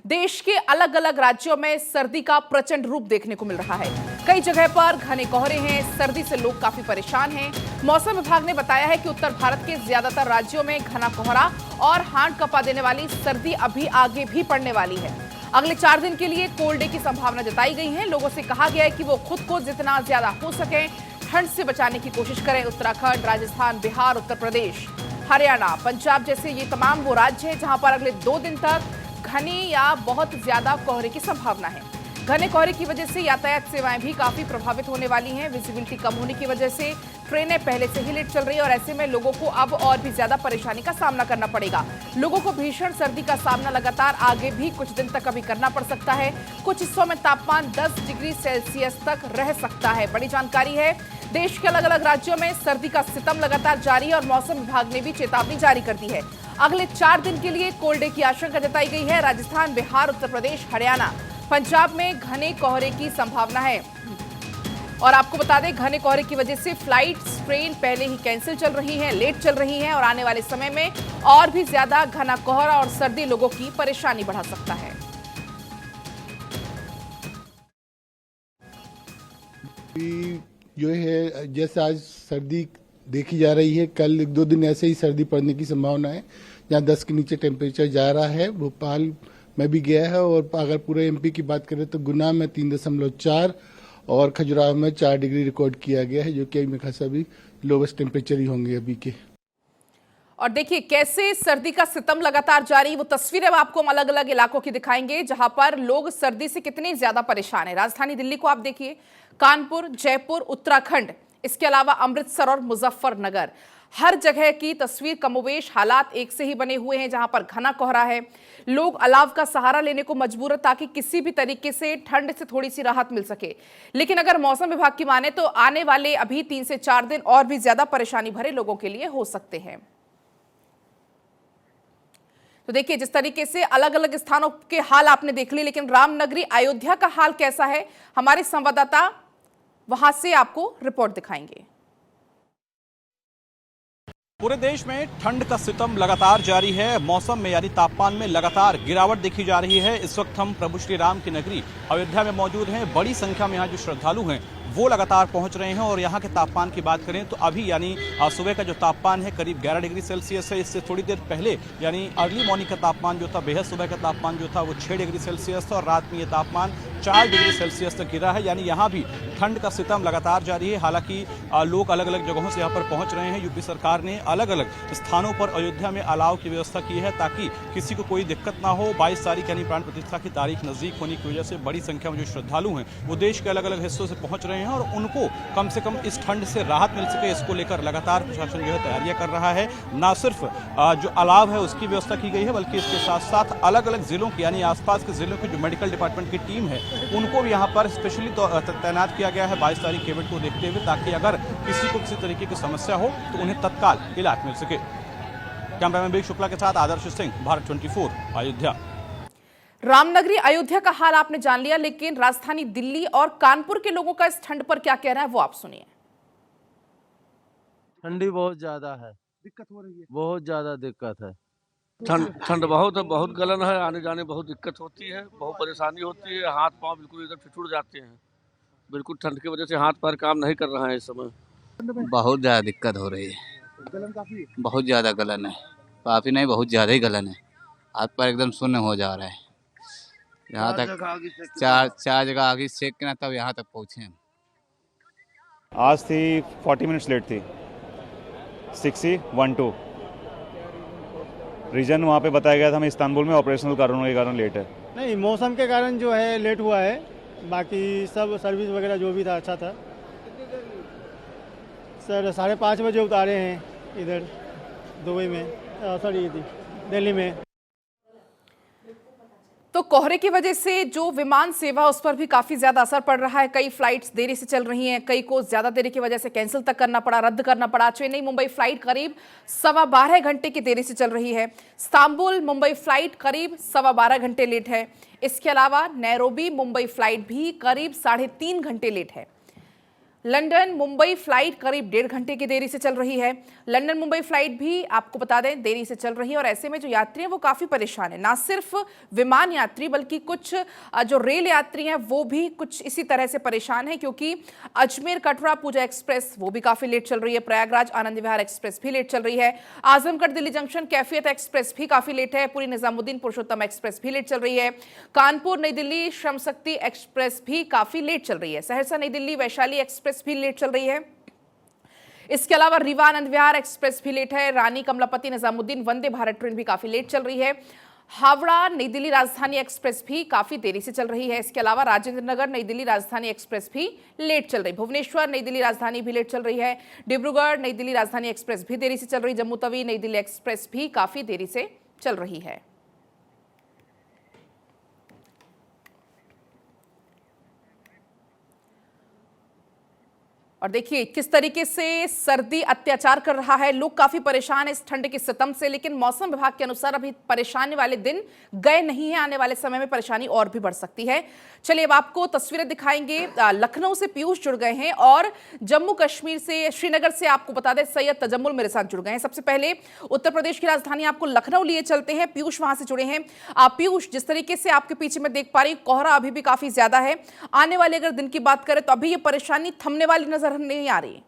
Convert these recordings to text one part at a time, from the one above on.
देश के अलग अलग राज्यों में सर्दी का प्रचंड रूप देखने को मिल रहा है। कई जगह पर घने कोहरे हैं, सर्दी से लोग काफी परेशान हैं। मौसम विभाग ने बताया है कि उत्तर भारत के ज्यादातर राज्यों में घना कोहरा और हाड़ कपा देने वाली सर्दी अभी आगे भी पड़ने वाली है। अगले 4 दिन के लिए कोल्ड डे की संभावना जताई गई है। लोगों से कहा गया है कि वो खुद को जितना ज्यादा हो सके ठंड से बचाने की कोशिश करें। उत्तराखंड, राजस्थान, बिहार, उत्तर प्रदेश, हरियाणा, पंजाब जैसे ये तमाम वो राज्य हैं जहां पर अगले 2 दिन तक घनी या बहुत ज्यादा कोहरे की संभावना है। घने कोहरे की वजह से यातायात सेवाएं भी काफी प्रभावित होने वाली हैं। विजिबिलिटी कम होने की वजह से ट्रेनें पहले से ही लेट चल रही है और ऐसे में लोगों को अब और भी ज्यादा परेशानी का सामना करना पड़ेगा। लोगों को भीषण सर्दी का सामना लगातार आगे भी कुछ दिन तक अभी करना पड़ सकता है। कुछ हिस्सों में तापमान 10 डिग्री सेल्सियस तक रह सकता है। बड़ी जानकारी है, देश के अलग अलग राज्यों में सर्दी का सितम लगातार जारी है और मौसम विभाग ने भी चेतावनी जारी कर दी है। अगले 4 दिन के लिए कोल्ड डे की आशंका जताई गई है। राजस्थान, बिहार, उत्तर प्रदेश, हरियाणा, पंजाब में घने कोहरे की संभावना है। और आपको बता दें, घने कोहरे की वजह से फ्लाइट्स, ट्रेन पहले ही कैंसिल चल रही हैं, लेट चल रही हैं और आने वाले समय में और भी ज्यादा घना कोहरा और सर्दी लोगों की परेशानी बढ़ा सकता है। जो है जैसे आज सर्दी देखी जा रही है, कल 1-2 दिन ऐसे ही सर्दी पड़ने की संभावना है। जहाँ 10 के नीचे टेम्परेचर जा रहा है, भोपाल में भी गया है और अगर पूरे एमपी की बात करें तो गुना में 3.4 और खजुराहो में 4 डिग्री रिकॉर्ड किया गया है, जो कि मेरे ख्याल से अभी लोवेस्ट टेम्परेचर ही होंगे अभी के। और देखिए कैसे सर्दी का सितम लगातार जारी, वो तस्वीरें आपको हम अलग अलग इलाकों की दिखाएंगे जहां पर लोग सर्दी से कितने ज्यादा परेशान हैं। राजधानी दिल्ली को आप देखिए, कानपुर, जयपुर, उत्तराखंड, इसके अलावा अमृतसर और मुजफ्फरनगर, हर जगह की तस्वीर कमोवेश हालात एक से ही बने हुए हैं। जहां पर घना कोहरा है, लोग अलाव का सहारा लेने को मजबूर है ताकि किसी भी तरीके से ठंड से थोड़ी सी राहत मिल सके। लेकिन अगर मौसम विभाग की माने तो आने वाले अभी 3 से 4 दिन और भी ज्यादा परेशानी भरे लोगों के लिए हो सकते हैं। तो देखिए जिस तरीके से अलग अलग स्थानों के हाल आपने देख लिए, लेकिन रामनगरी अयोध्या का हाल कैसा है, हमारे संवाददाता वहां से आपको रिपोर्ट दिखाएंगे। पूरे देश में ठंड का सितम लगातार जारी है। मौसम में यानी तापमान में लगातार गिरावट देखी जा रही है। इस वक्त हम प्रभु श्री राम की नगरी अयोध्या में मौजूद हैं। बड़ी संख्या में यहाँ जो श्रद्धालु हैं वो लगातार पहुंच रहे हैं और यहाँ के तापमान की बात करें तो अभी यानी सुबह का जो तापमान है करीब 11 डिग्री सेल्सियस है। इससे थोड़ी देर पहले यानी अर्ली मॉर्निंग का तापमान जो था, बेहद सुबह का तापमान जो था वो 6 डिग्री सेल्सियस था और रात में ये तापमान 4 डिग्री सेल्सियस तक गिरा है। यानी यहाँ भी ठंड का सितम लगातार जारी है। हालांकि लोग अलग अलग जगहों से यहाँ पर पहुंच रहे हैं। यूपी सरकार ने अलग अलग स्थानों पर अयोध्या में अलाव की व्यवस्था की है ताकि किसी को कोई दिक्कत ना हो। 22 तारीख यानी प्राण प्रतिष्ठा की तारीख नजदीक होने की वजह से बड़ी संख्या में जो श्रद्धालु हैं वो देश के अलग अलग हिस्सों से पहुंच रहे हैं और उनको कम से कम इस ठंड से राहत मिल सके, इसको लेकर लगातार प्रशासन जो है तैयारियां कर रहा है। ना सिर्फ जो अलाव है उसकी व्यवस्था की गई है बल्कि इसके साथ साथ अलग अलग जिलों की यानी आसपास के जिलों की जो मेडिकल डिपार्टमेंट की टीम है उनको भी यहाँ पर स्पेशली तैनात किया गया है 22 तारीख के इवेंट को देखते हुए, ताकि अगर किसी को किसी तरीके की समस्या हो तो उन्हें तत्काल इलाज मिल सके। कैमरामैन विवेक शुक्ला के साथ आदर्श सिंह, भारत 24, अयोध्या। रामनगरी अयोध्या का हाल आपने जान लिया, लेकिन राजधानी दिल्ली और कानपुर के लोगों का इस ठंड पर क्या कहना है वो आप सुनिए। ठंडी बहुत ज्यादा है, दिक्कत हो रही है, बहुत ज्यादा दिक्कत है। ठंड बहुत गलन है, आने जाने बहुत दिक्कत होती है, बहुत परेशानी होती है। हाथ पांव बिल्कुल एकदम ठिठुर जाते हैं, बिल्कुल ठंड की वजह से हाथ पैर काम नहीं कर रहा है इस समय। बहुत ज़्यादा दिक्कत हो रही है, गलन काफी, बहुत ज़्यादा गलन है, काफ़ी नहीं बहुत ज़्यादा ही गलन है। हाथ पैर एकदम शून्य हो जा रहा है। यहाँ तक चार जगह आगे चेक किया तब यहाँ तक पहुँचे हम। आज थी 40 मिनट्स लेट थी, 6012 रीजन वहाँ पे बताया गया था हमें इस्तांबुल में ऑपरेशनल कारणों के कारण लेट है। नहीं, मौसम के कारण जो है लेट हुआ है, बाकी सब सर्विस वगैरह जो भी था अच्छा था। सर 5:30 बजे उतारे हैं इधर दुबई में, सॉरी दिल्ली में। तो कोहरे की वजह से जो विमान सेवा उस पर भी काफी ज्यादा असर पड़ रहा है। कई फ्लाइट्स देरी से चल रही हैं, कई को ज्यादा देरी की वजह से कैंसिल तक करना पड़ा, रद्द करना पड़ा। चेन्नई मुंबई फ्लाइट करीब 12.25 घंटे की देरी से चल रही है। इस्तांबुल मुंबई फ्लाइट करीब 12.25 घंटे लेट है। इसके अलावा नैरोबी मुंबई फ्लाइट भी करीब 3.5 घंटे लेट है। लंदन मुंबई फ्लाइट करीब 1.5 घंटे की देरी से चल रही है। लंदन मुंबई फ्लाइट भी आपको बता दें देरी से चल रही है और ऐसे में जो यात्री हैं वो काफी परेशान है। ना सिर्फ विमान यात्री बल्कि कुछ जो रेल यात्री हैं वो भी कुछ इसी तरह से परेशान हैं, क्योंकि अजमेर कटरा पूजा एक्सप्रेस वो भी काफी लेट चल रही है। प्रयागराज आनंद विहार एक्सप्रेस भी लेट चल रही है। आजमगढ़ दिल्ली जंक्शन कैफियत एक्सप्रेस भी काफी लेट है। पूरी निजामुद्दीन पुरुषोत्तम एक्सप्रेस भी लेट चल रही है। कानपुर नई दिल्ली श्रम शक्ति एक्सप्रेस भी काफी लेट चल रही है। सहरसा नई दिल्ली वैशाली एक्सप्रेस भी लेट चल रही है। इसके अलावा रीवा आनंद विहार एक्सप्रेस भी लेट है। रानी कमलापति निजामुद्दीन वंदे भारत ट्रेन भी काफी लेट चल रही है। हावड़ा नई दिल्ली राजधानी एक्सप्रेस भी काफी देरी से चल रही है। इसके अलावा राजेंद्र नगर नई दिल्ली राजधानी एक्सप्रेस भी लेट चल रही है। भुवनेश्वर नई दिल्ली राजधानी भी लेट चल रही है। डिब्रूगढ़ नई दिल्ली राजधानी एक्सप्रेस भी देरी से चल रही है। जम्मू तवी नई दिल्ली एक्सप्रेस भी काफी देरी से चल रही है। और देखिए किस तरीके से सर्दी अत्याचार कर रहा है। लोग काफी परेशान हैं इस ठंड के सितम से, लेकिन मौसम विभाग के अनुसार अभी परेशानी वाले दिन गए नहीं हैं। आने वाले समय में परेशानी और भी बढ़ सकती है। चलिए अब आपको तस्वीरें दिखाएंगे। लखनऊ से पीयूष जुड़ गए हैं और जम्मू कश्मीर से श्रीनगर से आपको बता दें सैयद तजम्मुल मेरे साथ जुड़ गए हैं। सबसे पहले उत्तर प्रदेश की राजधानी आपको लखनऊ लिए चलते हैं। पीयूष वहां से जुड़े हैं। पीयूष, जिस तरीके से आपके पीछे मैं देख पा रही हूँ कोहरा अभी भी काफी ज्यादा है। आने वाले अगर दिन की बात करें तो अभी ये परेशानी थमने वाली नजर नहीं आ रही।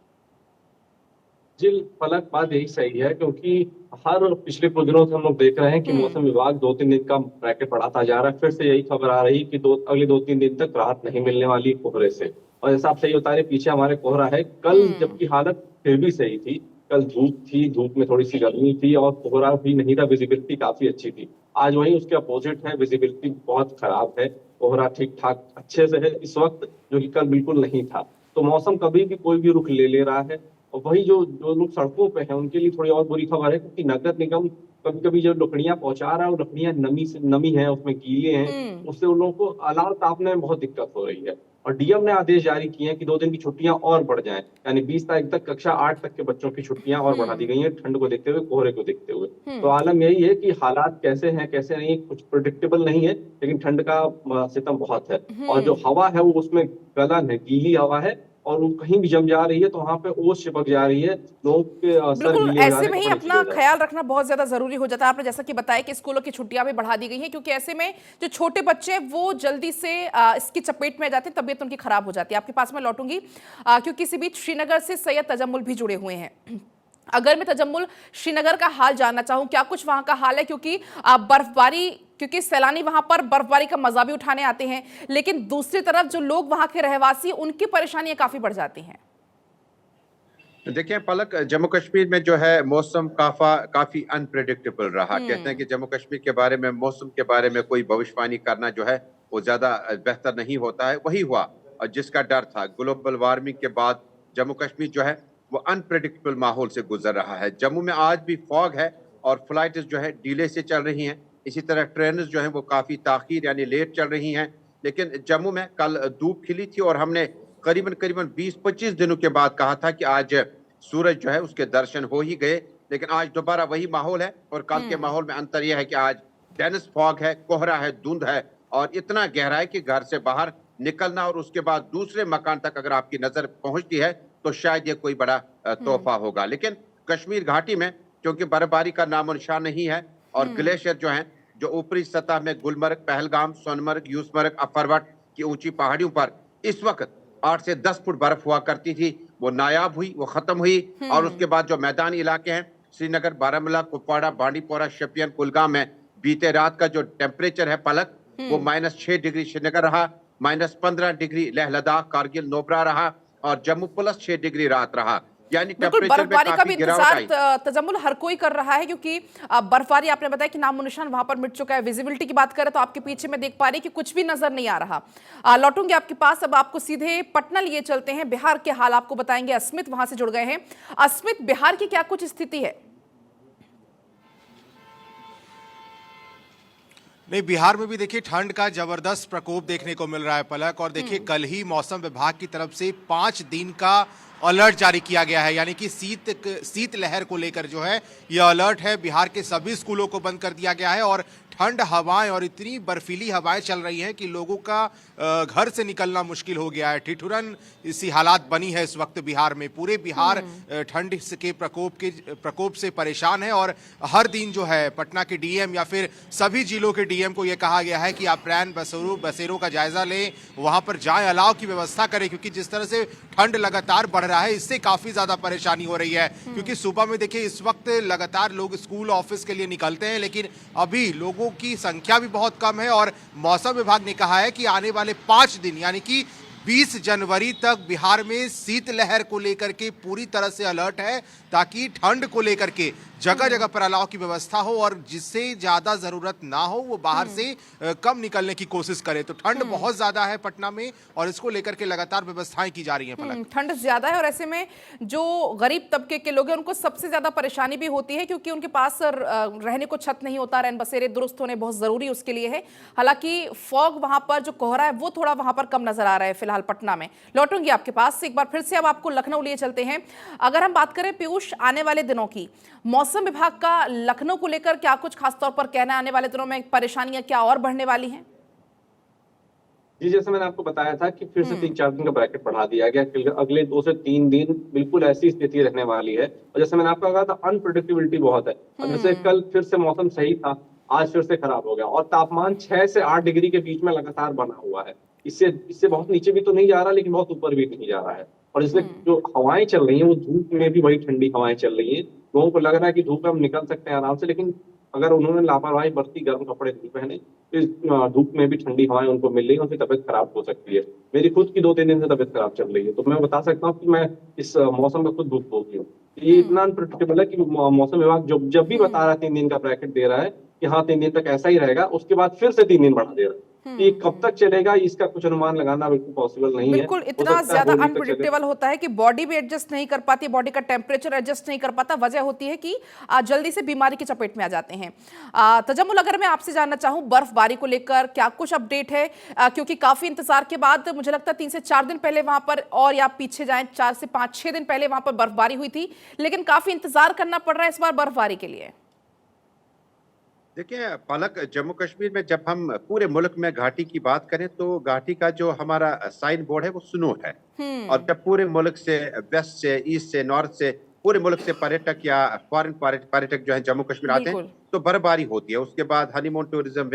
जी फलक, बात यही सही है, क्योंकि हर पिछले कुछ दिनों से हम लोग देख रहे हैं कि मौसम विभाग 2-3 दिन का ब्रैकेट बढ़ाता जा रहा है। फिर से यही खबर आ रही है कि अगले 2-3 दिन तक राहत नहीं मिलने वाली कोहरे से। और जैसा आप सही बता रहे, पीछे हमारे कोहरा है। कल जबकि हालत फिर भी सही थी, कल धूप थी, धूप में थोड़ी सी गर्मी थी और कोहरा भी नहीं था, विजिबिलिटी काफी अच्छी थी। आज वहीं उसके अपोजिट है, विजिबिलिटी बहुत खराब है, कोहरा ठीक ठाक अच्छे से है इस वक्त, जो कि कल बिल्कुल नहीं था। तो मौसम कभी भी कोई भी रुख ले रहा है। और वही जो लोग सड़कों पे हैं उनके लिए थोड़ी और बुरी खबर है, क्योंकि नगर निगम कभी कभी जो लकड़ियां पहुंचा रहा है, वो लकड़ियां नमी है, उसमें गीले हैं, उससे उन लोगों को अलाव तापने में बहुत दिक्कत हो रही है। और डीएम ने आदेश जारी किए हैं कि 2 दिन की छुट्टियां और बढ़ जाएं, यानी 20 तारीख तक कक्षा 8 तक के बच्चों की छुट्टियां और बढ़ा दी गई हैं, ठंड को देखते हुए, कोहरे को देखते हुए। तो आलम यही है कि हालात कैसे हैं कैसे नहीं कुछ प्रेडिक्टेबल नहीं है, लेकिन ठंड का सितम बहुत है। और जो हवा है वो उसमें गलन है, गीली हवा है और वो कहीं भी जम जा रही है तो वहां पे ओस चिपक जा रही है, लोग के बिल्कुल ऐसे में ही अपना ख्याल रखना बहुत ज्यादा जरूरी हो जाता है। आपने जैसा कि बताया कि स्कूलों की छुट्टियां भी बढ़ा दी गई हैं, क्योंकि ऐसे में जो छोटे बच्चे हैं वो जल्दी से इसकी चपेट में आ जाते हैं, तबीयत उनकी खराब हो जाती है। आपके पास मैं लौटूंगी क्योंकि इसी बीच श्रीनगर से सैयद तजम्मुल भी जुड़े हुए हैं। अगर मैं तजम्मुल श्रीनगर का हाल जानना चाहूं, क्या कुछ वहां का हाल है, क्योंकि बर्फबारी, क्योंकि सैलानी वहां पर बर्फबारी का मजा भी उठाने आते हैं, लेकिन दूसरी तरफ जो लोग वहां के रहवासी उनकी परेशानियां काफी बढ़ जाती हैं। देखिए पलक, जम्मू कश्मीर में जो है मौसम काफी अनप्रेडिक्टेबल रहा। कहते हैं कि जम्मू कश्मीर के बारे में, मौसम के बारे में कोई भविष्यवाणी करना जो है वो ज्यादा बेहतर नहीं होता है। वही हुआ और जिसका डर था। ग्लोबल वार्मिंग के बाद जम्मू कश्मीर जो है वो अनप्रेडिक्टेबल माहौल से गुजर रहा है। जम्मू में आज भी फॉग है और फ्लाइट जो है डीले से चल रही हैं। इसी तरह ट्रेन जो है वो काफी ताखीर यानी लेट चल रही हैं। लेकिन जम्मू में कल धूप खिली थी और हमने करीबन 20-25 दिनों के बाद कहा था कि आज सूरज जो है उसके दर्शन हो ही गए। लेकिन आज दोबारा वही माहौल है और कल के माहौल में अंतर यह है कि आज डेंस फॉग है, कोहरा है, धुंध है और इतना गहरा है कि घर से बाहर निकलना और उसके बाद दूसरे मकान तक अगर आपकी नजर पहुंचती है तो शायद ये कोई बड़ा तोहफा होगा। लेकिन कश्मीर घाटी में क्योंकि बर्फबारी का नामो निशान नहीं है और ग्लेशियर जो हैं, जो ऊपरी सतह में गुलमर्ग, पहलगाम, सोनमर्ग, यूसमर्ग, अफरवट की ऊंची पहाड़ियों पर इस वक्त 8 से 10 फुट बर्फ हुआ करती थी, वो नायाब हुई, वो खत्म हुई। और उसके बाद जो मैदानी इलाके हैं, श्रीनगर, बारामूला, कुपवाड़ा, बांडीपोरा, शोपियान, कुलगाम में बीते रात का जो टेम्परेचर है पलक, वो -6 डिग्री श्रीनगर रहा, -15 डिग्री लेह लद्दाख, कारगिल, नोबरा रहा और जम्मू +6 डिग्री रात रहा। यानी बर्फबारी का भी इंतजार तजम्मुल हर कोई कर रहा है, क्योंकि बर्फबारी आपने बताया कि नामो निशान वहां पर मिट चुका है। विजिबिलिटी की बात करें तो आपके पीछे में देख पा रही कि कुछ भी नजर नहीं आ रहा। लौटूंगे आपके पास, अब आपको सीधे पटना लिए चलते हैं। बिहार के हाल आपको बताएंगे, अस्मित वहां से जुड़ गए हैं। अस्मित, बिहार की क्या कुछ स्थिति है? नहीं, बिहार में भी देखिए ठंड का जबरदस्त प्रकोप देखने को मिल रहा है पलक। और देखिए कल ही मौसम विभाग की तरफ से 5 दिन का अलर्ट जारी किया गया है, यानी कि शीत लहर को लेकर जो है यह अलर्ट है। बिहार के सभी स्कूलों को बंद कर दिया गया है और ठंड हवाएं और इतनी बर्फीली हवाएं चल रही हैं कि लोगों का घर से निकलना मुश्किल हो गया है। ठिठुरन इसी हालात बनी है इस वक्त बिहार में। पूरे बिहार ठंड के प्रकोप से परेशान है और हर दिन जो है पटना के डीएम या फिर सभी जिलों के डीएम को यह कहा गया है कि आप रैन बसेरों का जायजा लें, वहां पर जाएं, अलाव की व्यवस्था करें, क्योंकि जिस तरह से ठंड लगातार बढ़ रहा है इससे काफी ज्यादा परेशानी हो रही है। क्योंकि सुबह में देखिए इस वक्त लगातार लोग स्कूल ऑफिस के लिए निकलते हैं, लेकिन अभी लोगों की संख्या भी बहुत कम है और मौसम विभाग ने कहा है कि आने वाले 5 दिन यानी कि 20 जनवरी तक बिहार में शीतलहर को लेकर के पूरी तरह से अलर्ट है, ताकि ठंड को लेकर के जगह जगह पर अलाव की व्यवस्था हो और जिससे ज्यादा जरूरत ना हो वो बाहर से कम निकलने की कोशिश करे। तो ठंड बहुत ज्यादा है पटना में और इसको लेकर के लगातार व्यवस्थाएं की जा रही हैं। ठंड ज्यादा है और ऐसे में जो गरीब तबके के लोग हैं उनको सबसे ज्यादा परेशानी भी होती है, क्योंकि उनके पास रहने को छत नहीं होता। रैन बसेरे दुरुस्त होने बहुत जरूरी उसके लिए है। हालांकि फॉग वहां पर जो कोहरा है वो थोड़ा वहां पर कम नजर आ रहा है फिलहाल पटना में। लौटूंगी आपके पास एक बार फिर से, अब आपको लखनऊ लिए चलते हैं। अगर हम बात करें पीयूष आने वाले दिनों की, मौसम विभाग का लखनऊ को लेकर क्या कुछ खासतौर पर कहना है? आने वाले दिनों में परेशानियां क्या और बढ़ने वाली हैं? जी, जैसे मैंने आपको बताया था कि फिर से 3-4 दिन का ब्रैकेट बढ़ा दिया गया। अगले 2 से 3 दिन बिल्कुल ऐसी स्थिति रहने वाली है और जैसे मैंने आपको कहा था अनप्रेडिक्टेबिलिटी बहुत है। जैसे कल फिर से मौसम सही था, आज फिर से खराब हो गया और तापमान 6 से 8 डिग्री के बीच में लगातार बना हुआ है। इससे बहुत नीचे भी तो नहीं जा रहा, लेकिन बहुत ऊपर भी नहीं जा रहा है। और इसमें जो हवाएं चल रही हैं वो धूप में भी वही ठंडी हवाएं चल रही हैं। लोगों को लग रहा है कि धूप में हम निकल सकते हैं आराम से, लेकिन अगर उन्होंने लापरवाही बरती, गर्म कपड़े नहीं पहने, तो इस धूप में भी ठंडी हवाएं उनको मिल रही है, उनकी तबियत खराब हो सकती है। मेरी खुद की 2-3 दिन से तबियत खराब चल रही है, तो मैं बता सकता हूँ कि मैं इस मौसम में खुद भुगत हो गई हूँ। ये इतना अनप्रेडिक्टेबल है कि मौसम विभाग जब भी बता रहा है 3 दिन का ब्रैकेट दे रहा है कि हाँ 3 दिन तक ऐसा ही रहेगा, उसके बाद फिर से 3 दिन बढ़ा दे रहा है। ये कब तक चलेगा इसका कुछ अनुमान लगाना बिल्कुल पॉसिबल नहीं है। बिल्कुल इतना ज्यादा अनप्रेडिक्टेबल होता है कि बॉडी भी एडजस्ट नहीं कर पाती, बॉडी का टेम्परेचर एडजस्ट नहीं कर पाता। वजह होती है कि जल्दी से बीमारी की चपेट में आ जाते हैं। तजम्मुल, अगर मैं आपसे जानना चाहूं बर्फबारी को लेकर क्या कुछ अपडेट है? क्योंकि काफी इंतजार के बाद मुझे लगता है 3 से 4 दिन पहले वहां पर, और या पीछे जाएं 4 से 5-6 दिन पहले वहां पर बर्फबारी हुई थी, लेकिन काफी इंतजार करना पड़ रहा है इस बार बर्फबारी के लिए। देखिए पलक, जम्मू कश्मीर में जब हम पूरे मुल्क में घाटी की बात करें तो घाटी का जो हमारा साइन बोर्ड है वो स्नो है। और जब पूरे मुल्क से, वेस्ट से, ईस्ट से, नॉर्थ से, पूरे मुल्क से पर्यटक या फॉरेन पर्यटक जो है जम्मू कश्मीर आते हैं तो बर्फबारी होती है। उसके बाद हनीमून टूरिज्म,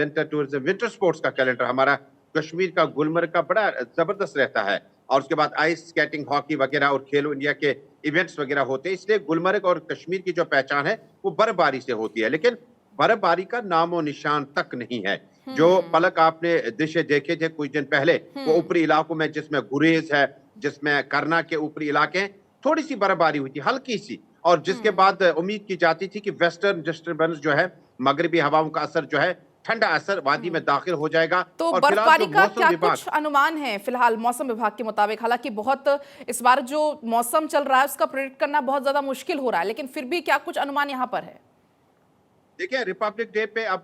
विंटर स्पोर्ट्स का कैलेंडर हमारा कश्मीर का गुलमर्ग का बड़ा जबरदस्त रहता है। और उसके बाद आइस स्केटिंग, हॉकी वगैरह और खेलो इंडिया के इवेंट्स वगैरह होते हैं। इसलिए गुलमर्ग और कश्मीर की जो पहचान है वो बर्फबारी से होती है, लेकिन बर्फबारी का नामो निशान तक नहीं है। जो पलक आपने दृश्य देखे थे कुछ दिन पहले, वो ऊपरी इलाकों में जिसमें गुरेज है, जिसमें करना के ऊपरी इलाके हैं, थोड़ी सी बर्फबारी हुई थी, हल्की सी। और जिसके बाद उम्मीद की जाती थी कि वेस्टर्न डिस्टर्बेंस जो है, मगरबी हवाओं का असर जो है, ठंडा असर वादी में दाखिल हो जाएगा। तो बर्फबारी का क्या कुछ अनुमान है फिलहाल मौसम विभाग के मुताबिक? हालांकि बहुत इस बार जो मौसम चल रहा है उसका प्रेडिक्ट करना बहुत ज्यादा मुश्किल हो रहा है, लेकिन फिर भी क्या कुछ अनुमान यहाँ पर है? देखिए रिपब्लिक डे पे अब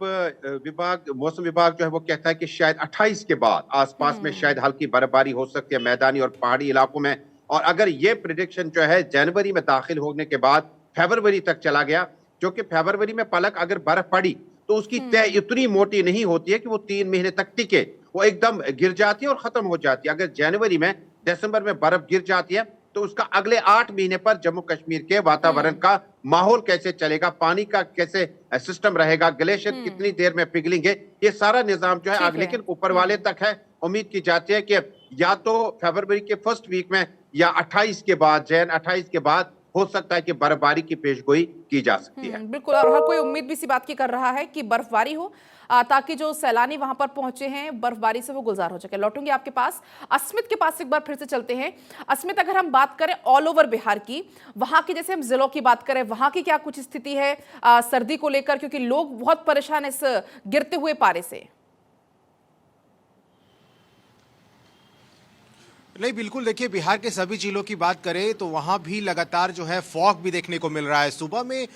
मौसम विभाग जो है वो कहता है कि शायद 28 के बाद आसपास में शायद हल्की बर्फबारी हो सकती है मैदानी और पहाड़ी इलाकों में। और अगर ये प्रेडिक्शन जो है जनवरी में दाखिल होने के बाद फरवरी तक चला गया, जो कि फरवरी में पलक अगर बर्फ पड़ी तो उसकी तय इतनी मोटी नहीं होती है कि वो 3 महीने तक टिके, वो एकदम गिर जाती है और खत्म हो जाती है। अगर जनवरी में, दिसंबर में बर्फ गिर जाती है तो उसका अगले 8 महीने पर जम्मू कश्मीर के वातावरण का माहौल कैसे चलेगा, पानी का कैसे सिस्टम रहेगा, ग्लेशियर कितनी देर में पिघलेंगे, ये सारा निजाम जो है लेकिन ऊपर वाले तक है। उम्मीद की जाती है कि या तो फरवरी के फर्स्ट वीक में या 28 के बाद, जैन 28 के बाद हो सकता है कि बर्फबारी की पेशगोई की जा सकती है। बिल्कुल, और हर कोई उम्मीद भी इसी बात की कर रहा है कि बर्फबारी हो, ताकि जो सैलानी वहां पर पहुंचे हैं बर्फबारी से वो गुलजार हो सके। लौटूंगी आपके पास, अस्मित के पास एक बार फिर से चलते हैं। अस्मित, अगर हम बात करें ऑल ओवर बिहार की, वहां की जैसे हम जिलों की बात करें, वहां की क्या कुछ स्थिति है सर्दी को लेकर, क्योंकि लोग बहुत परेशान है इस गिरते हुए पारे से? नहीं, बिल्कुल देखिए, बिहार के सभी जिलों की बात करें तो वहाँ भी लगातार जो है फॉग भी देखने को मिल रहा है। सुबह में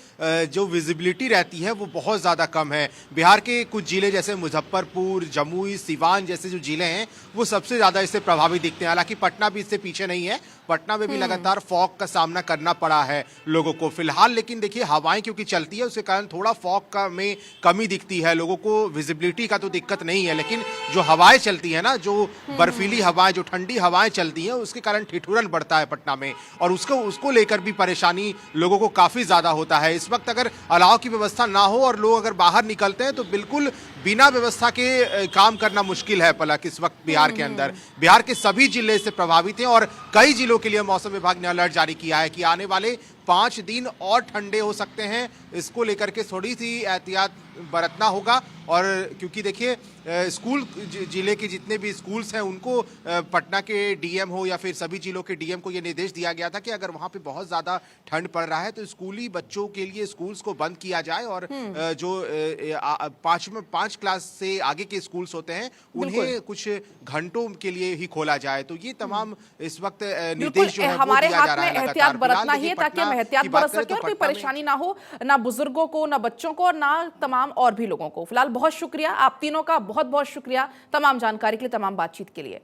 जो विजिबिलिटी रहती है वो बहुत ज़्यादा कम है। बिहार के कुछ जिले जैसे मुजफ्फरपुर, जमुई, सिवान जैसे जो जिले हैं वो सबसे ज़्यादा इससे प्रभावित दिखते हैं। हालांकि पटना भी इससे पीछे नहीं है, पटना में भी लगातार फॉग का सामना करना पड़ा है लोगों को फिलहाल। लेकिन देखिए, हवाएं क्योंकि चलती है उसके कारण थोड़ा फॉग का में कमी दिखती है लोगों को। विजिबिलिटी का तो दिक्कत नहीं है, लेकिन जो हवाएं चलती है ना, जो बर्फीली हवाएं, जो ठंडी हवाएं चलती हैं, उसके कारण ठिठुरन बढ़ता है पटना में, और उसको लेकर भी परेशानी लोगों को काफी ज्यादा होता है। इस वक्त अगर अलाव की व्यवस्था ना हो और लोग अगर बाहर निकलते हैं तो बिल्कुल बिना व्यवस्था के काम करना मुश्किल है। पलक, इस वक्त बिहार के अंदर बिहार के सभी जिले इससे प्रभावित हैं और कई जिलों के लिए मौसम विभाग ने अलर्ट जारी किया है कि आने वाले 5 दिन और ठंडे हो सकते हैं। इसको लेकर के थोड़ी सी एहतियात बरतना होगा। और क्योंकि देखिए, स्कूल जिले के जितने भी स्कूल्स हैं उनको पटना के डीएम हो या फिर सभी जिलों के डीएम को ये निर्देश दिया गया था कि अगर वहाँ पे बहुत ज़्यादा ठंड पड़ रहा है तो स्कूली बच्चों के लिए स्कूल्स को बंद किया जाए और जो 5 क्लास से आगे के स्कूल्स होते हैं उन्हें कुछ घंटों के लिए ही खोला जाए। तो ये तमाम इस वक्त निर्देश जो है हमारे वो दिया जा हाथ रहा में है एहतियात लगातार। बरतना फिलहाल ही है देखिए, ताकि हम पटना एहतियात की बात बरत करें सके तो और कोई पटना में- परेशानी ना हो, ना बुजुर्गों को, ना बच्चों को, और ना तमाम और भी लोगों को। फिलहाल बहुत शुक्रिया आप तीनों का, बहुत बहुत शुक्रिया तमाम जानकारी के लिए, तमाम बातचीत के लिए।